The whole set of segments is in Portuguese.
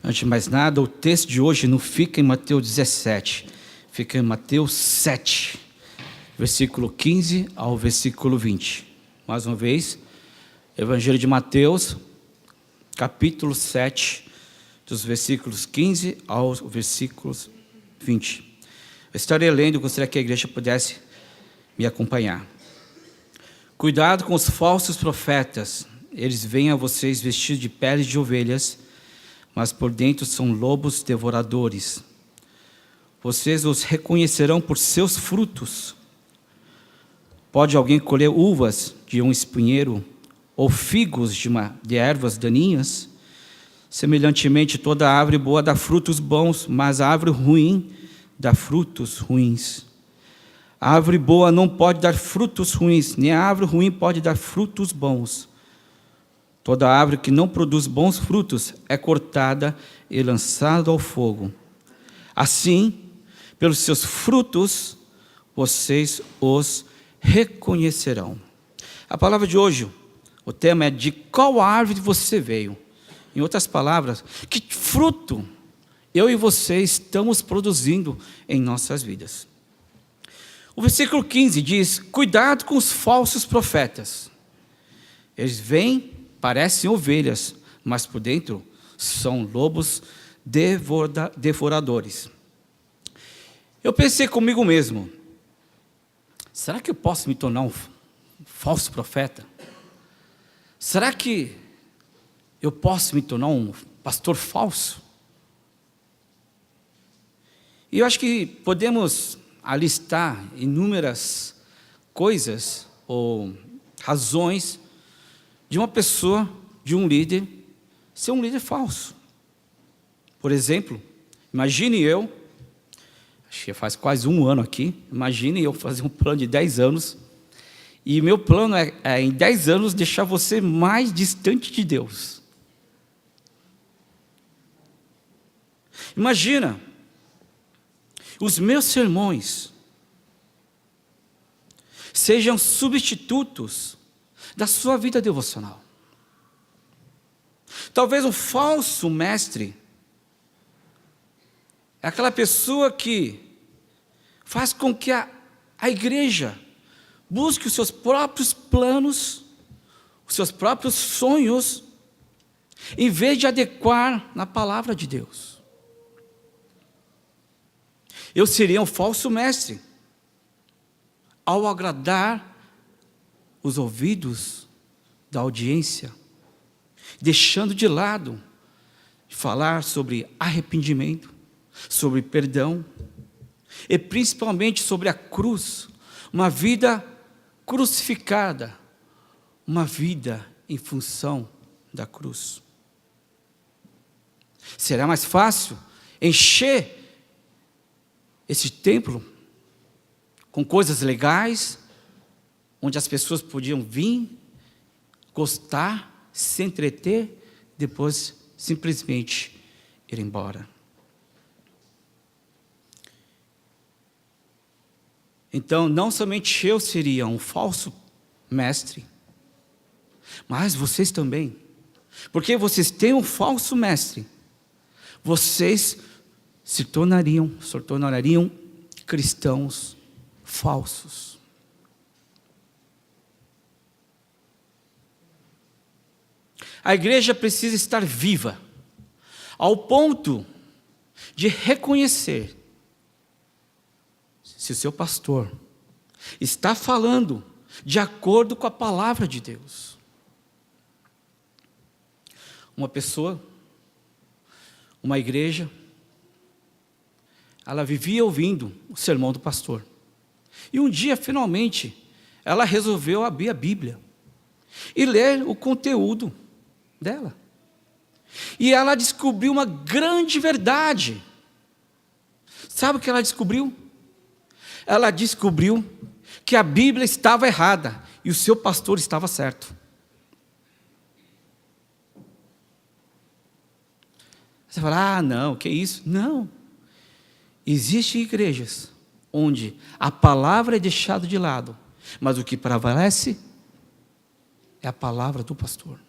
Antes de mais nada, o texto de hoje não fica em Mateus 17, fica em Mateus 7, versículo 15 ao versículo 20. Mais uma vez, Evangelho de Mateus, capítulo 7, dos versículos 15 aos versículos 20. Eu estarei lendo, gostaria que a igreja pudesse me acompanhar. Cuidado com os falsos profetas, eles vêm a vocês vestidos de peles de ovelhas, mas por dentro são lobos devoradores. Vocês os reconhecerão por seus frutos. Pode alguém colher uvas de um espinheiro ou figos de ervas daninhas? Semelhantemente, toda árvore boa dá frutos bons, mas a árvore ruim dá frutos ruins. A árvore boa não pode dar frutos ruins, nem a árvore ruim pode dar frutos bons. Toda árvore que não produz bons frutos é cortada e lançada ao fogo. Assim, pelos seus frutos, vocês os reconhecerão. A palavra de hoje, o tema é de qual árvore você veio. Em outras palavras, que fruto eu e você estamos produzindo em nossas vidas. O versículo 15 diz, cuidado com os falsos profetas. Eles vêm, parecem ovelhas, mas por dentro são lobos devoradores. Eu pensei comigo mesmo, será que eu posso me tornar um falso profeta? Será que eu posso me tornar um pastor falso? E eu acho que podemos alistar inúmeras coisas ou razões de uma pessoa, de um líder, ser um líder falso. Por exemplo, imagine eu, acho que faz quase um ano aqui, imagine eu fazer um plano de 10 anos, e meu plano é em 10 anos deixar você mais distante de Deus. Imagina, os meus sermões sejam substitutos da sua vida devocional. Talvez um falso mestre é aquela pessoa que faz com que a igreja busque os seus próprios planos, os seus próprios sonhos, em vez de adequar na palavra de Deus. Eu seria um falso mestre ao agradar os ouvidos da audiência, deixando de lado falar sobre arrependimento, sobre perdão, e principalmente sobre a cruz, uma vida crucificada, uma vida em função da cruz. Será mais fácil encher esse templo com coisas legais, onde as pessoas podiam vir, gostar, se entreter, depois simplesmente ir embora. Então, não somente eu seria um falso mestre, mas vocês também. Porque vocês têm um falso mestre, vocês se tornariam cristãos falsos. A igreja precisa estar viva, ao ponto de reconhecer se o seu pastor está falando de acordo com a palavra de Deus. Uma pessoa, uma igreja, ela vivia ouvindo o sermão do pastor. E um dia, finalmente, ela resolveu abrir a Bíblia e ler o conteúdo dela. E ela descobriu uma grande verdade. Sabe o que ela descobriu? Ela descobriu que a Bíblia estava errada e o seu pastor estava certo. Você fala, não, que isso? Não. Existem igrejas onde a palavra é deixada de lado, mas o que prevalece é a palavra do pastor.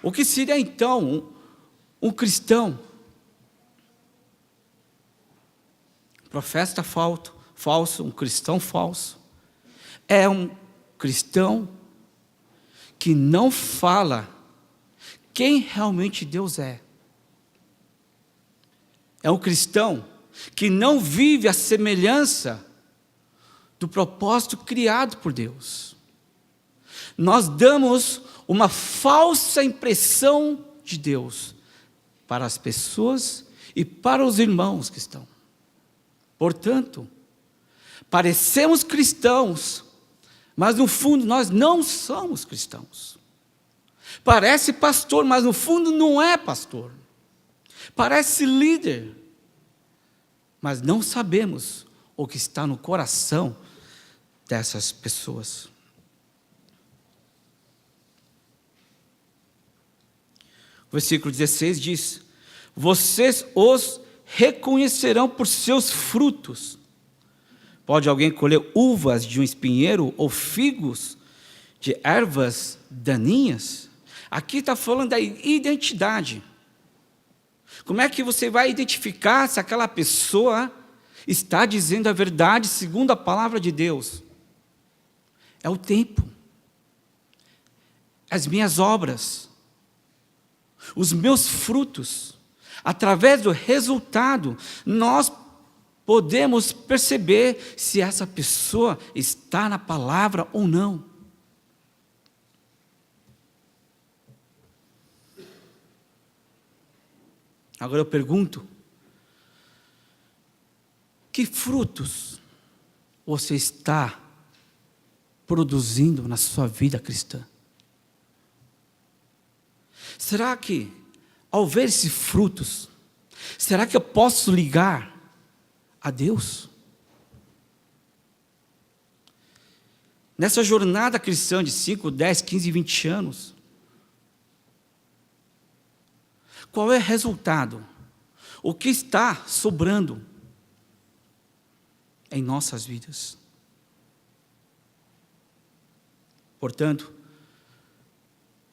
O que seria então um cristão? Profeta falso, um cristão falso, é um cristão que não fala quem realmente Deus é. É um cristão que não vive a semelhança do propósito criado por Deus. Nós damos uma falsa impressão de Deus para as pessoas e para os irmãos que estão. Portanto, parecemos cristãos, mas no fundo nós não somos cristãos. Parece pastor, mas no fundo não é pastor. Parece líder, mas não sabemos o que está no coração dessas pessoas. O versículo 16 diz: vocês os reconhecerão por seus frutos. Pode alguém colher uvas de um espinheiro ou figos de ervas daninhas? Aqui está falando da identidade. Como é que você vai identificar se aquela pessoa está dizendo a verdade segundo a palavra de Deus? É o tempo, as minhas obras, os meus frutos. Através do resultado, nós podemos perceber se essa pessoa está na palavra ou não. Agora eu pergunto: que frutos você está produzindo na sua vida cristã? Será que, ao ver esses frutos, será que eu posso ligar a Deus? Nessa jornada cristã de 5, 10, 15, 20 anos, qual é o resultado? O que está sobrando em nossas vidas? Portanto,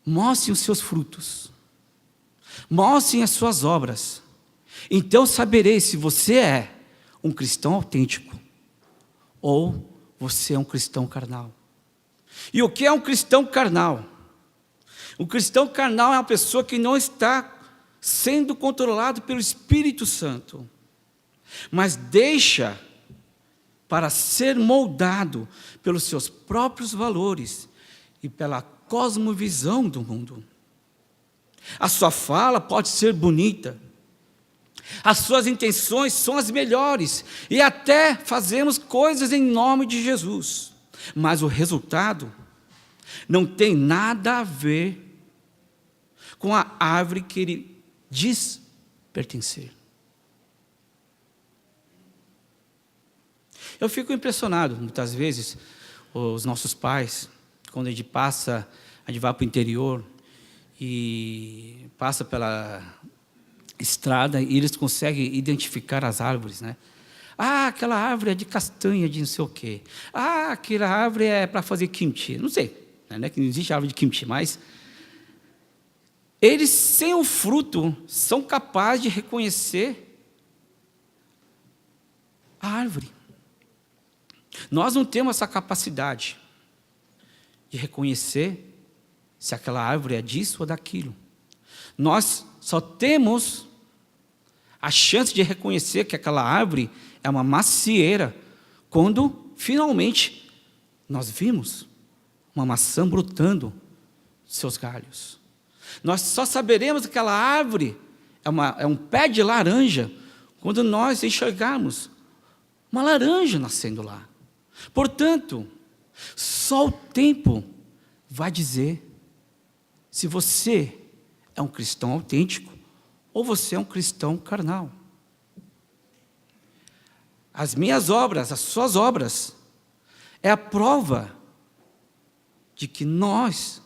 mostrem os seus frutos, mostrem as suas obras, então saberei se você é um cristão autêntico ou você é um cristão carnal. E o que é um cristão carnal? Um cristão carnal é uma pessoa que não está sendo controlado pelo Espírito Santo, mas deixa para ser moldado pelos seus próprios valores e pela cosmovisão do mundo. A sua fala pode ser bonita, as suas intenções são as melhores, e até fazemos coisas em nome de Jesus, mas o resultado não tem nada a ver com a árvore que ele diz pertencer. Eu fico impressionado, muitas vezes, os nossos pais, quando a gente vai para o interior e passa pela estrada e eles conseguem identificar as árvores, né? Ah, aquela árvore é de castanha, de não sei o quê. Ah, aquela árvore é para fazer kimchi. Não sei, né? Que não existe árvore de kimchi, mas eles, sem o fruto, são capazes de reconhecer a árvore. Nós não temos essa capacidade de reconhecer se aquela árvore é disso ou daquilo. Nós só temos a chance de reconhecer que aquela árvore é uma macieira quando, finalmente, nós vimos uma maçã brotando seus galhos. Nós só saberemos que aquela árvore é um pé de laranja quando nós enxergarmos uma laranja nascendo lá. Portanto, só o tempo vai dizer se você é um cristão autêntico ou você é um cristão carnal. As minhas obras, as suas obras, é a prova de que nós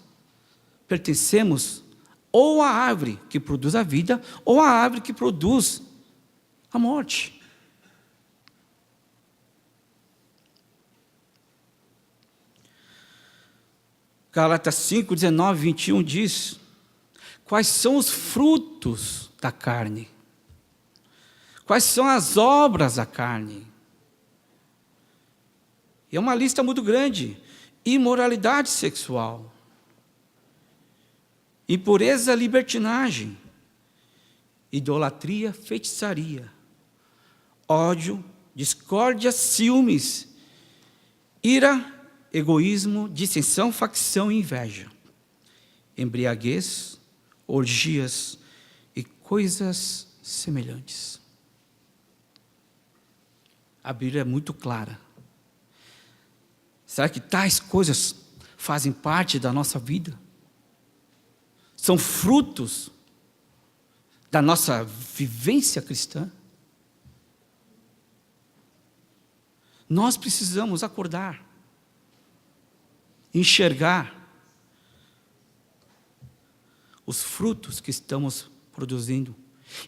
pertencemos ou à árvore que produz a vida, ou à árvore que produz a morte. Gálatas 5, 19, 21 diz: quais são os frutos da carne, quais são as obras da carne. E é uma lista muito grande: imoralidade sexual, impureza, libertinagem, idolatria, feitiçaria, ódio, discórdia, ciúmes, ira, egoísmo, dissensão, facção e inveja, embriaguez, orgias e coisas semelhantes. A Bíblia é muito clara. Será que tais coisas fazem parte da nossa vida? São frutos da nossa vivência cristã? Nós precisamos acordar, enxergar os frutos que estamos produzindo,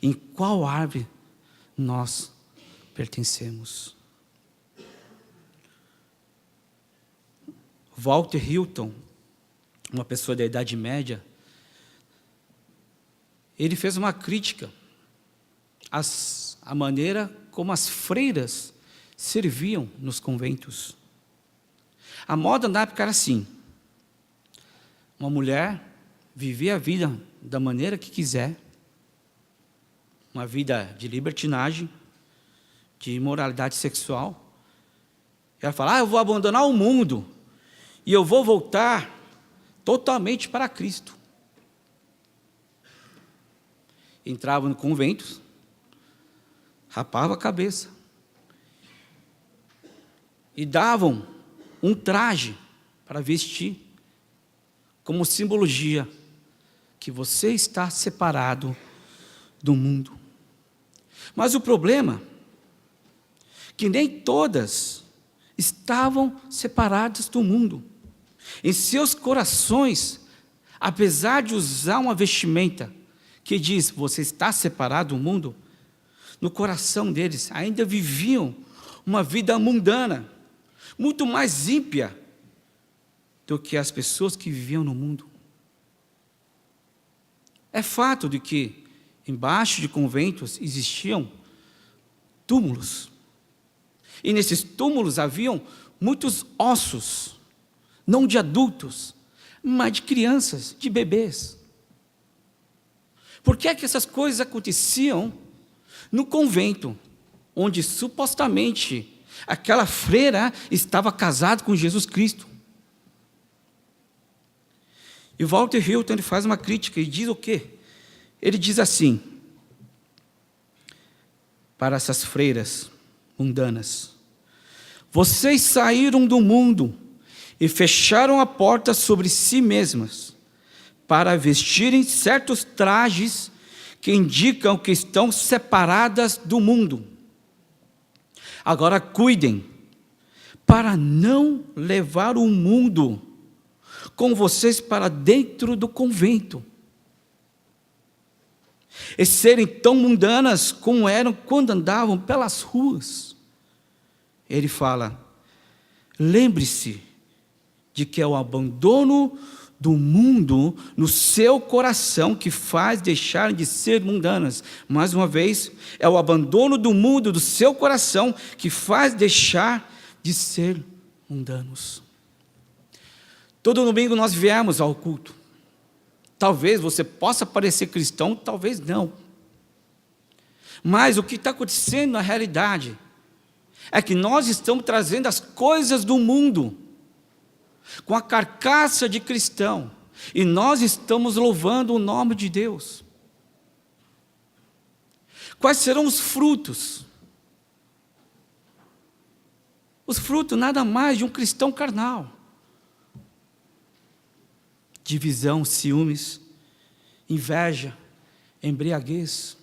em qual árvore nós pertencemos. Walter Hilton, uma pessoa da Idade Média, ele fez uma crítica à maneira como as freiras serviam nos conventos. A moda na época era assim: uma mulher vivia a vida da maneira que quiser, uma vida de libertinagem, de imoralidade sexual. Ela fala: eu vou abandonar o mundo e eu vou voltar totalmente para Cristo. Entrava no convento, rapava a cabeça e davam um traje para vestir, como simbologia que você está separado do mundo. Mas o problema é que nem todas estavam separadas do mundo. Em seus corações, apesar de usar uma vestimenta que diz: você está separado do mundo, no coração deles ainda viviam uma vida mundana, muito mais ímpia do que as pessoas que viviam no mundo. É fato de que embaixo de conventos existiam túmulos, e nesses túmulos haviam muitos ossos, não de adultos, mas de crianças, de bebês. Por que é que essas coisas aconteciam no convento, onde supostamente aquela freira estava casada com Jesus Cristo? E Walter Hilton, ele faz uma crítica e diz o quê? Ele diz assim, para essas freiras mundanas: vocês saíram do mundo e fecharam a porta sobre si mesmas, para vestirem certos trajes que indicam que estão separadas do mundo. Agora cuidem, para não levar o mundo com vocês para dentro do convento, e serem tão mundanas como eram quando andavam pelas ruas. Ele fala: lembre-se de que é o abandono do mundo no seu coração que faz deixar de ser mundanas. Mais uma vez, é o abandono do mundo do seu coração que faz deixar de ser mundanos. Todo domingo nós viemos ao culto. Talvez você possa parecer cristão, talvez não. Mas o que está acontecendo na realidade é que nós estamos trazendo as coisas do mundo com a carcaça de cristão, e nós estamos louvando o nome de Deus. Quais serão os frutos? Os frutos nada mais de um cristão carnal: divisão, ciúmes, inveja, embriaguez.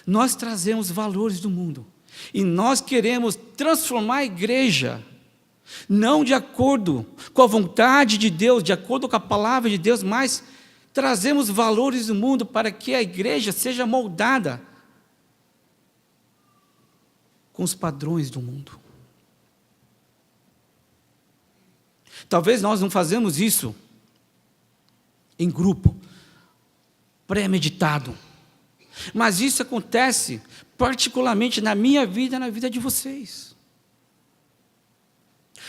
Nós trazemos valores do mundo, e nós queremos transformar a igreja, não de acordo com a vontade de Deus, de acordo com a palavra de Deus, mas trazemos valores do mundo para que a igreja seja moldada com os padrões do mundo. Talvez nós não fazemos isso em grupo, pré-meditado. Mas isso acontece particularmente na minha vida e na vida de vocês.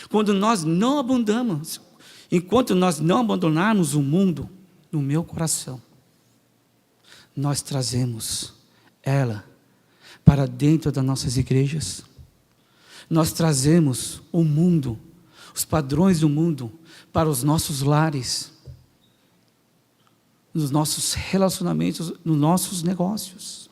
Quando nós não abandonamos, enquanto nós não abandonarmos o mundo no meu coração, nós trazemos ela para dentro das nossas igrejas. Nós trazemos o mundo, os padrões do mundo, para os nossos lares, nos nossos relacionamentos, nos nossos negócios.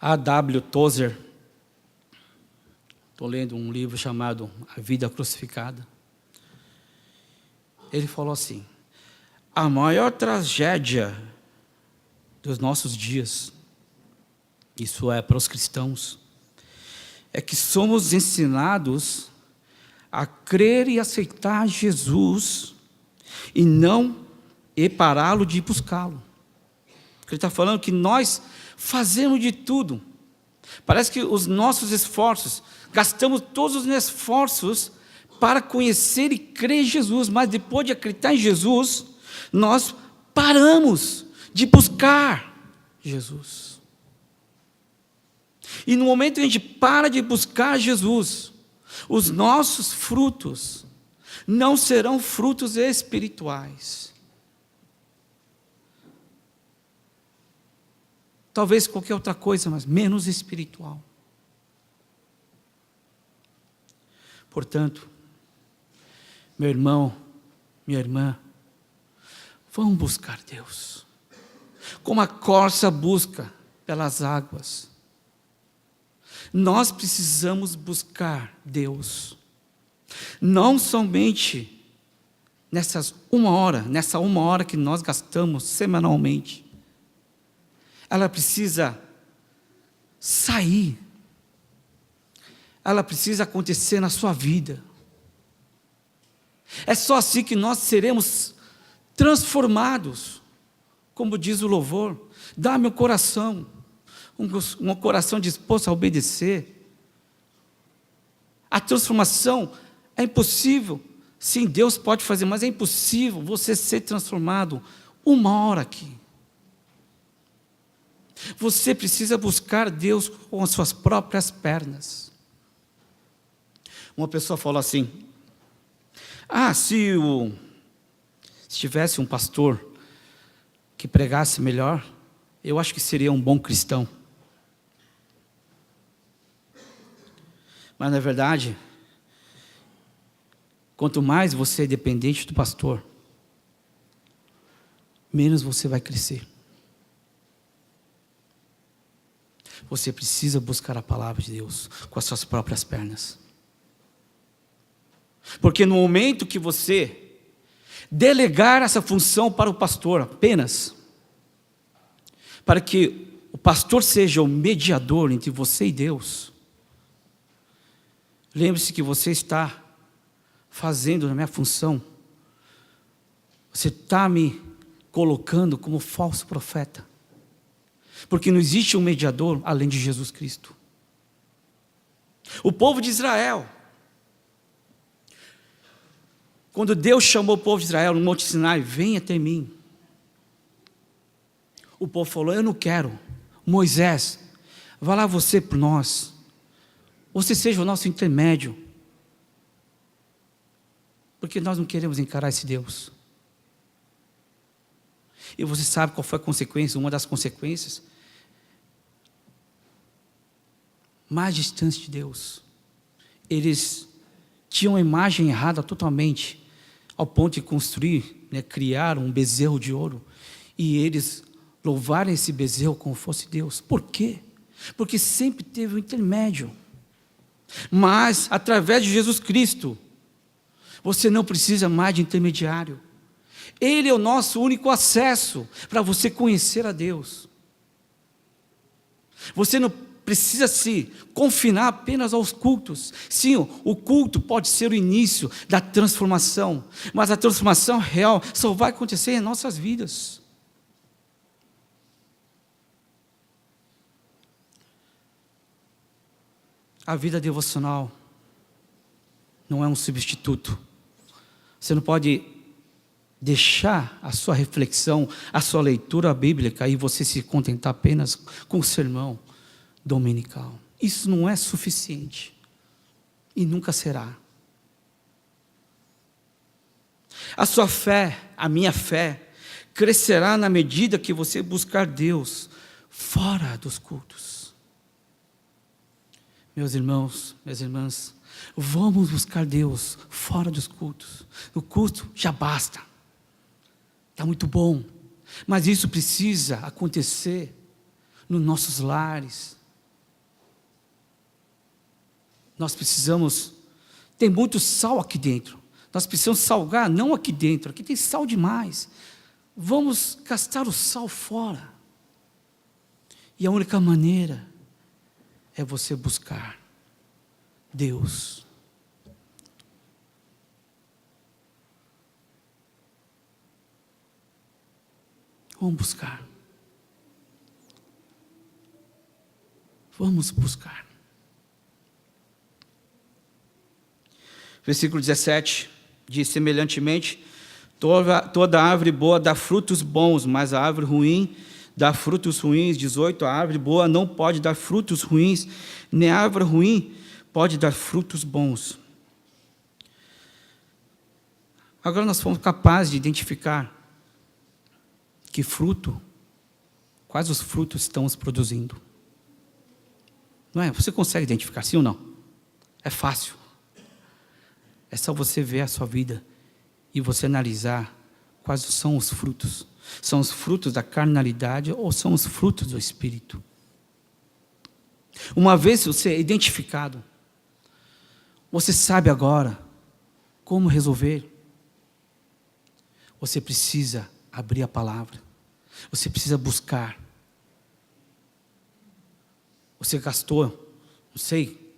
A.W. Tozer, estou lendo um livro chamado A Vida Crucificada. Ele falou assim: a maior tragédia dos nossos dias, isso é para os cristãos, é que somos ensinados a crer e aceitar Jesus e não pará-lo de buscá-lo. Ele está falando que nós fazemos de tudo. Parece que os nossos esforços, gastamos todos os esforços para conhecer e crer em Jesus, mas depois de acreditar em Jesus, nós paramos de buscar Jesus. E no momento que a gente para de buscar Jesus, os nossos frutos não serão frutos espirituais. Talvez qualquer outra coisa, mas menos espiritual. Portanto, meu irmão, minha irmã, vamos buscar Deus, como a corça busca pelas águas. Nós precisamos buscar Deus, não somente nessa uma hora que nós gastamos semanalmente. Ela precisa sair, ela precisa acontecer na sua vida. É só assim que nós seremos transformados, como diz o louvor: dá-me um coração disposto a obedecer. A transformação é impossível, sim, Deus pode fazer, mas é impossível você ser transformado uma hora aqui. Você precisa buscar Deus com as suas próprias pernas. Uma pessoa falou assim: se tivesse um pastor que pregasse melhor, eu acho que seria um bom cristão. Mas na verdade, quanto mais você é dependente do pastor, menos você vai crescer. Você precisa buscar a palavra de Deus com as suas próprias pernas. Porque no momento que você delegar essa função para o pastor apenas, para que o pastor seja o mediador entre você e Deus, lembre-se que você está fazendo a minha função, você está me colocando como falso profeta. Porque não existe um mediador além de Jesus Cristo. O povo de Israel, quando Deus chamou o povo de Israel no Monte Sinai: venha até mim, o povo falou: eu não quero. Moisés, vá lá você por nós, você seja o nosso intermédio, porque nós não queremos encarar esse Deus. E você sabe qual foi a consequência? Uma das consequências: mais distante de Deus. Eles tinham uma imagem errada totalmente, ao ponto de construir, criar um bezerro de ouro, e eles louvarem esse bezerro como fosse Deus. Por quê? Porque sempre teve um intermédio. Mas, através de Jesus Cristo, você não precisa mais de intermediário. Ele é o nosso único acesso para você conhecer a Deus. Você não precisa se confinar apenas aos cultos. Sim, o culto pode ser o início da transformação, mas a transformação real só vai acontecer em nossas vidas. A vida devocional não é um substituto. Você não pode deixar a sua reflexão, a sua leitura bíblica e você se contentar apenas com o sermão dominical. Isso não é suficiente e nunca será. A sua fé, a minha fé, crescerá na medida que você buscar Deus fora dos cultos. Meus irmãos, minhas irmãs, vamos buscar Deus fora dos cultos. O culto já basta. Está muito bom. Mas isso precisa acontecer nos nossos lares. Nós precisamos, tem muito sal aqui dentro. Nós precisamos salgar, não aqui dentro. Aqui tem sal demais. Vamos castar o sal fora. E a única maneira é você buscar Deus. Vamos buscar. Vamos buscar. Versículo 17 diz: semelhantemente, toda árvore boa dá frutos bons, mas a árvore ruim dá frutos ruins. 18, a árvore boa não pode dar frutos ruins, nem a árvore ruim pode dar frutos bons. Agora nós fomos capazes de identificar que fruto, quais os frutos estamos produzindo. Não é? Você consegue identificar, sim ou não? É fácil. É só você ver a sua vida e você analisar quais são os frutos. São os frutos da carnalidade ou são os frutos do Espírito? Uma vez você é identificado, você sabe agora como resolver. Você precisa abrir a palavra. Você precisa buscar. Você gastou, não sei,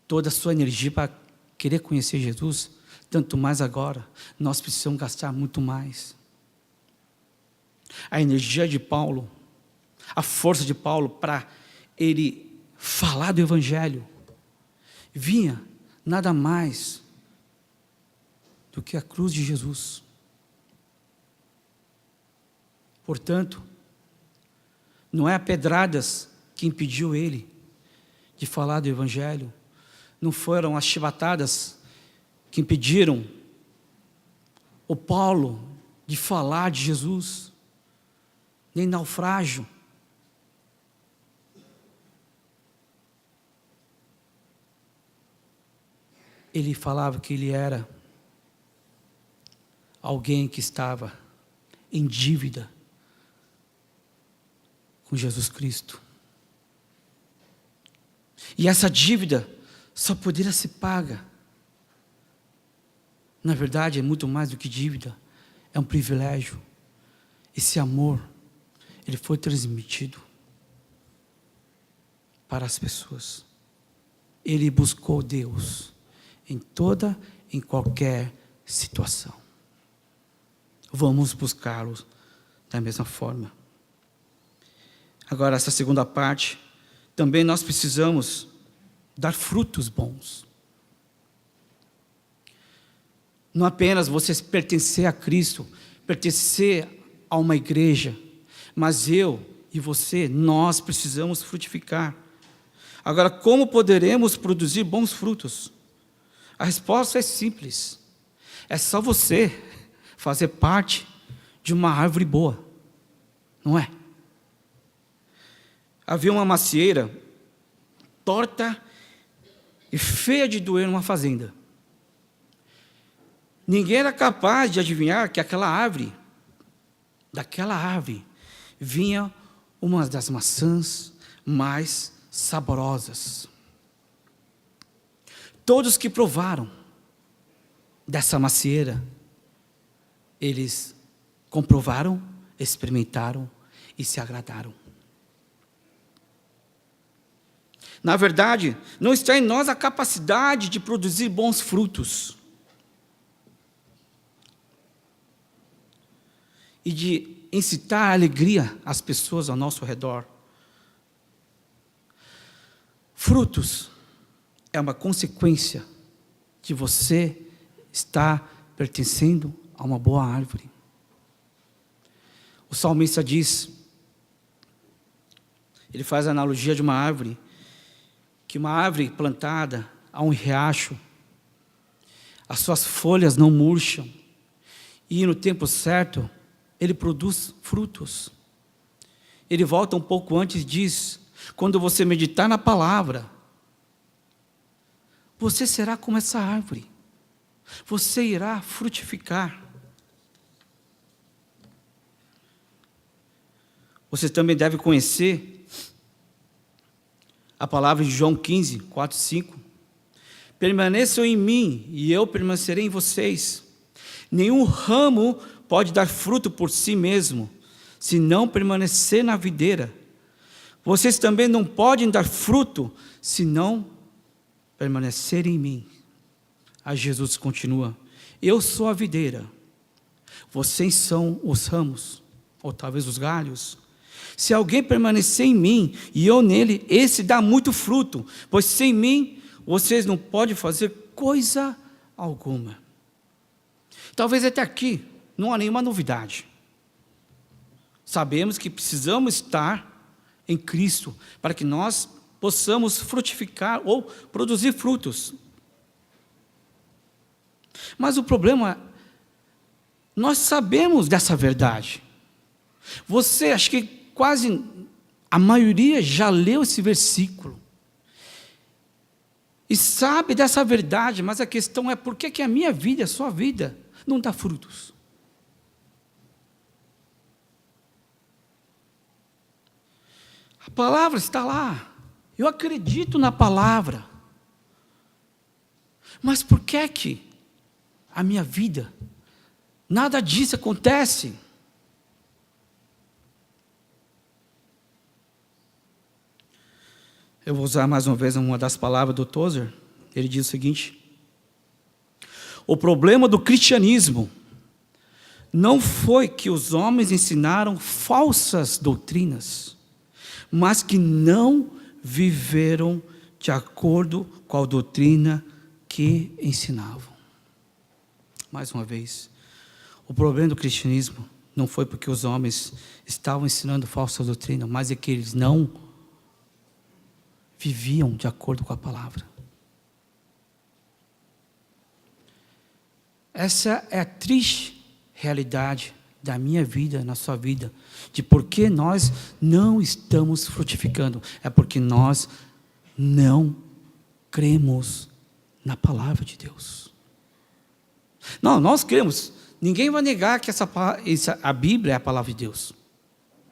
toda a sua energia para querer conhecer Jesus, tanto mais agora, nós precisamos gastar muito mais. A energia de Paulo, a força de Paulo para ele falar do Evangelho, vinha nada mais do que a cruz de Jesus. Portanto, não é a pedradas que impediu ele de falar do Evangelho, não foram as chibatadas que impediram o Paulo de falar de Jesus, nem naufrágio. Ele falava que ele era alguém que estava em dívida com Jesus Cristo. E essa dívida só poderia ser paga. Na verdade, é muito mais do que dívida, é um privilégio. Esse amor, ele foi transmitido para as pessoas. Ele buscou Deus em qualquer situação. Vamos buscá-lo da mesma forma. Agora, essa segunda parte, também nós precisamos dar frutos bons. Não apenas você pertencer a Cristo, pertencer a uma igreja, mas eu e você, nós precisamos frutificar. Agora, como poderemos produzir bons frutos? A resposta é simples. É só você fazer parte de uma árvore boa, não é? Havia uma macieira torta e feia de doer numa fazenda. Ninguém era capaz de adivinhar que daquela árvore, vinha uma das maçãs mais saborosas. Todos que provaram dessa macieira, eles comprovaram, experimentaram e se agradaram. Na verdade, não está em nós a capacidade de produzir bons frutos e de incitar a alegria às pessoas ao nosso redor. Frutos é uma consequência de você estar pertencendo a uma boa árvore. O salmista diz, ele faz a analogia de uma árvore, que uma árvore plantada a um riacho, as suas folhas não murcham, e no tempo certo, ele produz frutos. Ele volta um pouco antes e diz, quando você meditar na palavra, você será como essa árvore, você irá frutificar. Você também deve conhecer a palavra de João 15, 4, 5. Permaneçam em mim e eu permanecerei em vocês. Nenhum ramo pode dar fruto por si mesmo, se não permanecer na videira. Vocês também não podem dar fruto, se não permanecerem em mim. Aí Jesus continua, eu sou a videira, vocês são os ramos, ou talvez os galhos. Se alguém permanecer em mim e eu nele, esse dá muito fruto, pois sem mim vocês não podem fazer coisa alguma. Talvez até aqui não há nenhuma novidade. Sabemos que precisamos estar em Cristo para que nós possamos frutificar ou produzir frutos. Mas o problema, nós sabemos dessa verdade. Você, acho que quase a maioria já leu esse versículo e sabe dessa verdade, mas a questão é por que a minha vida, a sua vida, não dá frutos? A palavra está lá, eu acredito na palavra, mas por que a minha vida, nada disso acontece? Eu vou usar mais uma vez uma das palavras do Tozer. Ele diz o seguinte: o problema do cristianismo não foi que os homens ensinaram falsas doutrinas, mas que não viveram de acordo com a doutrina que ensinavam. Mais uma vez, o problema do cristianismo não foi porque os homens estavam ensinando falsa doutrina, mas é que eles não viviam de acordo com a palavra. Essa é a triste realidade da minha vida, na sua vida, de por que nós não estamos frutificando. É porque nós não cremos na palavra de Deus. Não, nós cremos. Ninguém vai negar que a Bíblia é a palavra de Deus.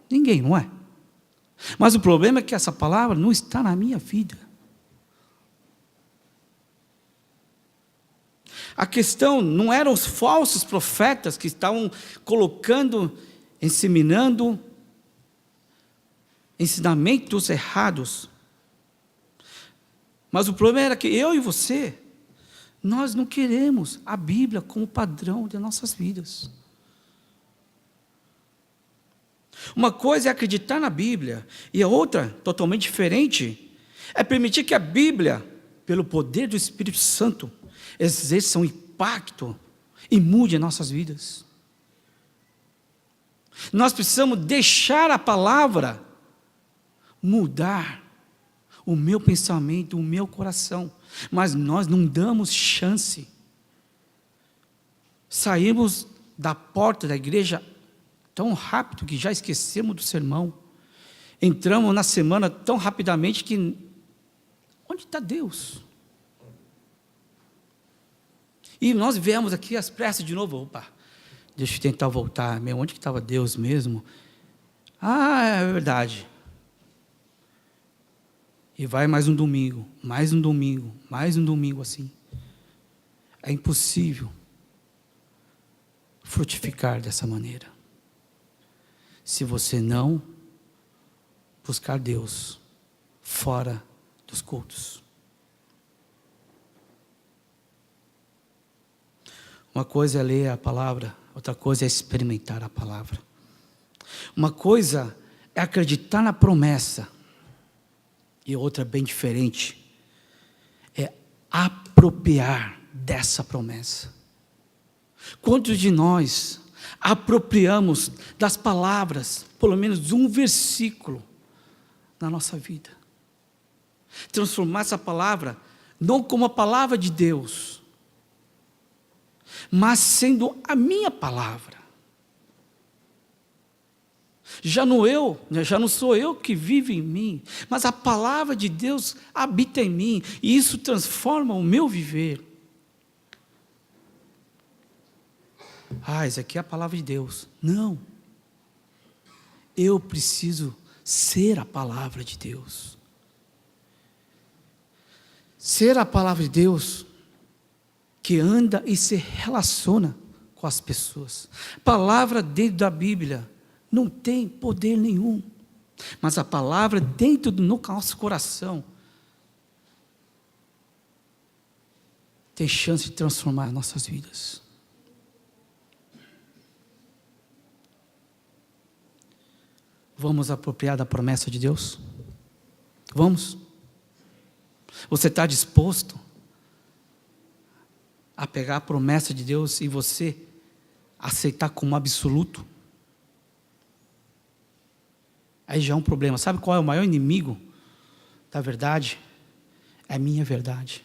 Ninguém, não é? Mas o problema é que essa palavra não está na minha vida. A questão não eram os falsos profetas que estavam colocando, ensinando ensinamentos errados. Mas o problema era que eu e você, nós não queremos a Bíblia como padrão de nossas vidas. Uma coisa é acreditar na Bíblia, e a outra, totalmente diferente, é permitir que a Bíblia, pelo poder do Espírito Santo, exerça um impacto e mude nossas vidas. Nós precisamos deixar a palavra mudar o meu pensamento, o meu coração, mas nós não damos chance. Saímos da porta da igreja tão rápido que já esquecemos do sermão. Entramos na semana tão rapidamente que onde está Deus? E nós viemos aqui às pressas de novo. Opa, deixa eu tentar voltar. Onde que estava Deus mesmo? Ah, é verdade. E vai mais um domingo, mais um domingo, mais um domingo assim. É impossível frutificar dessa maneira, se você não buscar Deus fora dos cultos. Uma coisa é ler a palavra, outra coisa é experimentar a palavra. Uma coisa é acreditar na promessa, e outra bem diferente, é apropriar dessa promessa. Quantos de nós apropriamos das palavras, pelo menos um versículo na nossa vida? Transformar essa palavra não como a palavra de Deus, mas sendo a minha palavra. Já não sou eu que vive em mim, mas a palavra de Deus habita em mim, e isso transforma o meu viver. Isso aqui é a palavra de Deus. Não. Eu preciso ser a palavra de Deus. Ser a palavra de Deus que anda e se relaciona com as pessoas. Palavra dentro da Bíblia não tem poder nenhum, mas a palavra dentro do nosso coração tem chance de transformar nossas vidas. Vamos apropriar da promessa de Deus? Vamos? Você está disposto a pegar a promessa de Deus e você aceitar como absoluto? Aí já é um problema. Sabe qual é o maior inimigo da verdade? É a minha verdade.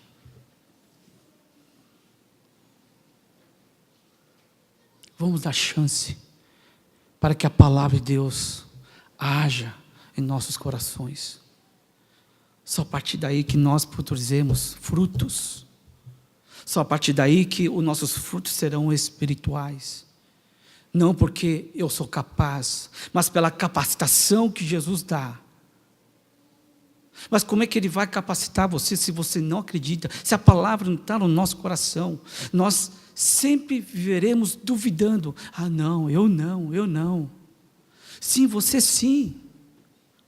Vamos dar chance para que a palavra de Deus haja em nossos corações. Só a partir daí que nós produzimos frutos. Só a partir daí que os nossos frutos serão espirituais. Não porque eu sou capaz, mas pela capacitação que Jesus dá. Mas como é que Ele vai capacitar você se você não acredita? Se a palavra não está no nosso coração, nós sempre viveremos duvidando. Não, eu não. Sim, você sim.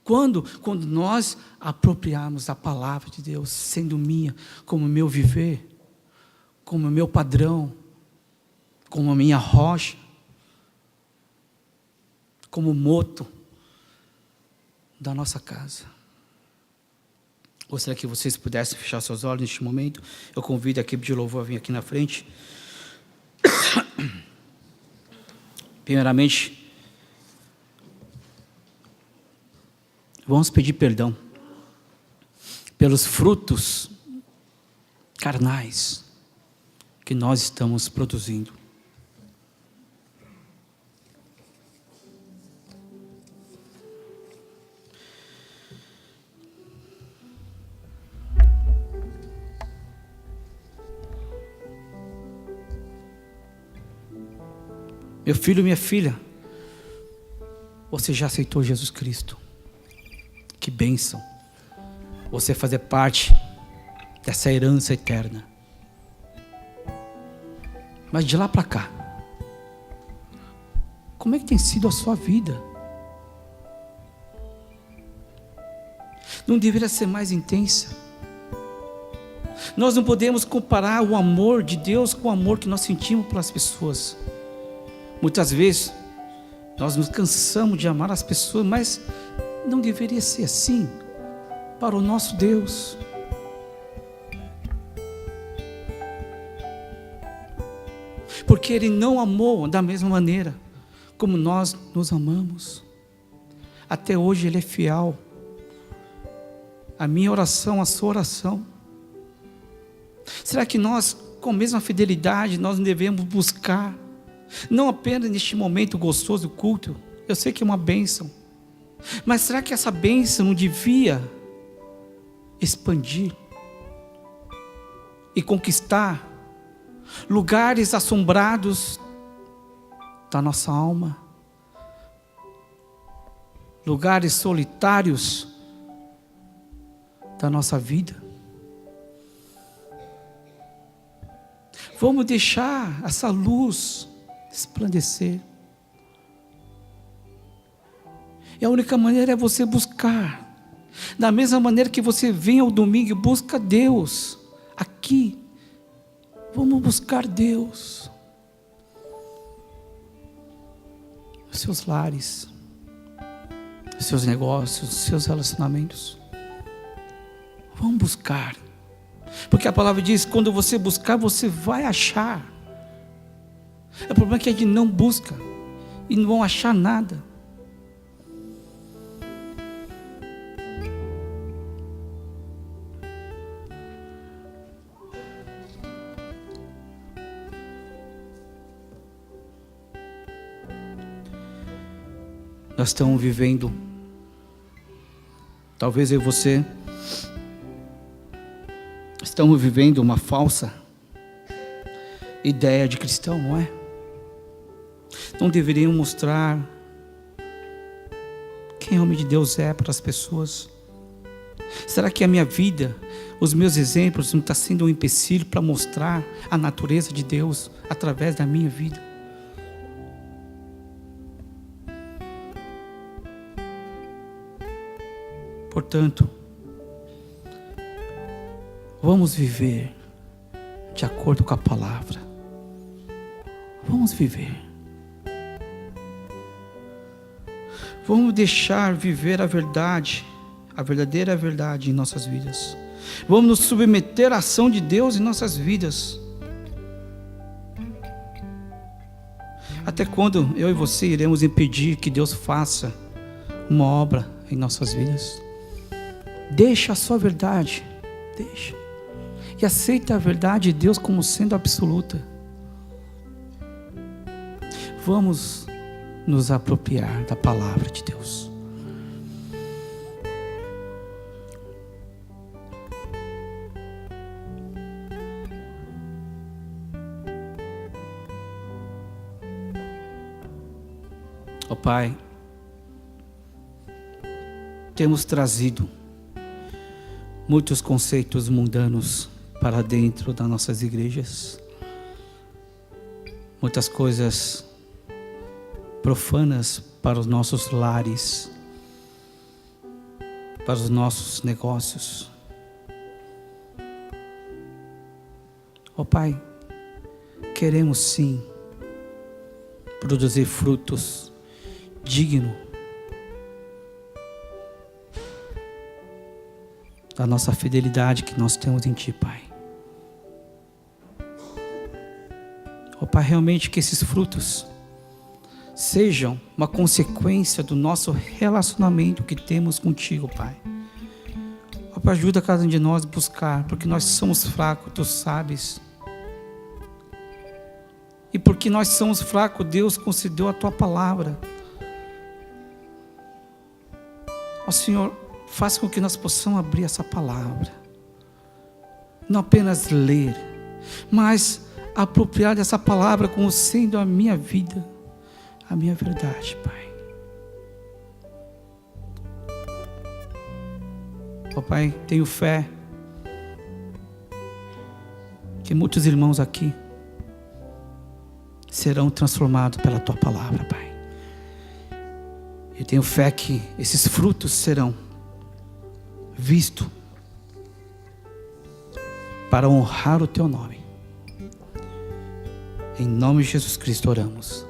Quando nós apropriarmos a palavra de Deus, sendo minha, como meu viver, como meu padrão, como a minha rocha, como moto da nossa casa. Gostaria que vocês pudessem fechar seus olhos neste momento. Eu convido a equipe de louvor a vir aqui na frente. Primeiramente, vamos pedir perdão pelos frutos carnais que nós estamos produzindo. Meu filho, minha filha, você já aceitou Jesus Cristo? Que bênção você fazer parte dessa herança eterna. Mas de lá para cá, como é que tem sido a sua vida? Não deveria ser mais intensa? Nós não podemos comparar o amor de Deus com o amor que nós sentimos pelas pessoas. Muitas vezes nós nos cansamos de amar as pessoas, mas não deveria ser assim para o nosso Deus. Porque Ele não amou da mesma maneira como nós nos amamos. Até hoje Ele é fiel. A minha oração, a sua oração. Será que nós, com a mesma fidelidade, nós não devemos buscar, não apenas neste momento gostoso do culto, eu sei que é uma bênção, mas será que essa bênção não devia expandir e conquistar lugares assombrados da nossa alma, lugares solitários da nossa vida? Vamos deixar essa luz resplandecer. E a única maneira é você buscar. Da mesma maneira que você vem ao domingo e busca Deus aqui, vamos buscar Deus. Os seus lares, os seus negócios, os seus relacionamentos. Vamos buscar. Porque a palavra diz, quando você buscar, você vai achar. O problema é que a gente não busca e não vão achar nada. Nós estamos vivendo, talvez eu e você, estamos vivendo uma falsa ideia de cristão, não é? Não deveriam mostrar quem o homem de Deus é para as pessoas. Será que a minha vida, os meus exemplos, não está sendo um empecilho para mostrar a natureza de Deus através da minha vida? Portanto, vamos viver de acordo com a palavra. Vamos viver. Vamos deixar viver a verdade, a verdadeira verdade em nossas vidas. Vamos nos submeter à ação de Deus em nossas vidas. Até quando eu e você iremos impedir que Deus faça uma obra em nossas vidas? Deixa a sua verdade, deixa. E aceita a verdade de Deus como sendo absoluta. Vamos nos apropriar da palavra de Deus. Ó Pai, temos trazido muitos conceitos mundanos para dentro das nossas igrejas, muitas coisas profanas para os nossos lares, para os nossos negócios. Ó Pai, queremos sim produzir frutos dignos da nossa fidelidade que nós temos em Ti, Pai. Ó Pai, realmente que esses frutos sejam uma consequência do nosso relacionamento que temos contigo, Pai. Ó Pai, ajuda cada um de nós a buscar, porque nós somos fracos, Tu sabes. E porque nós somos fracos, Deus concedeu a Tua palavra. Ó Senhor, faça com que nós possamos abrir essa palavra, não apenas ler, mas apropriar dessa palavra como sendo a minha vida, a minha verdade, Pai. Ó Pai, tenho fé que muitos irmãos aqui serão transformados pela Tua palavra, Pai. Eu tenho fé que esses frutos serão visto para honrar o Teu nome. Em nome de Jesus Cristo oramos.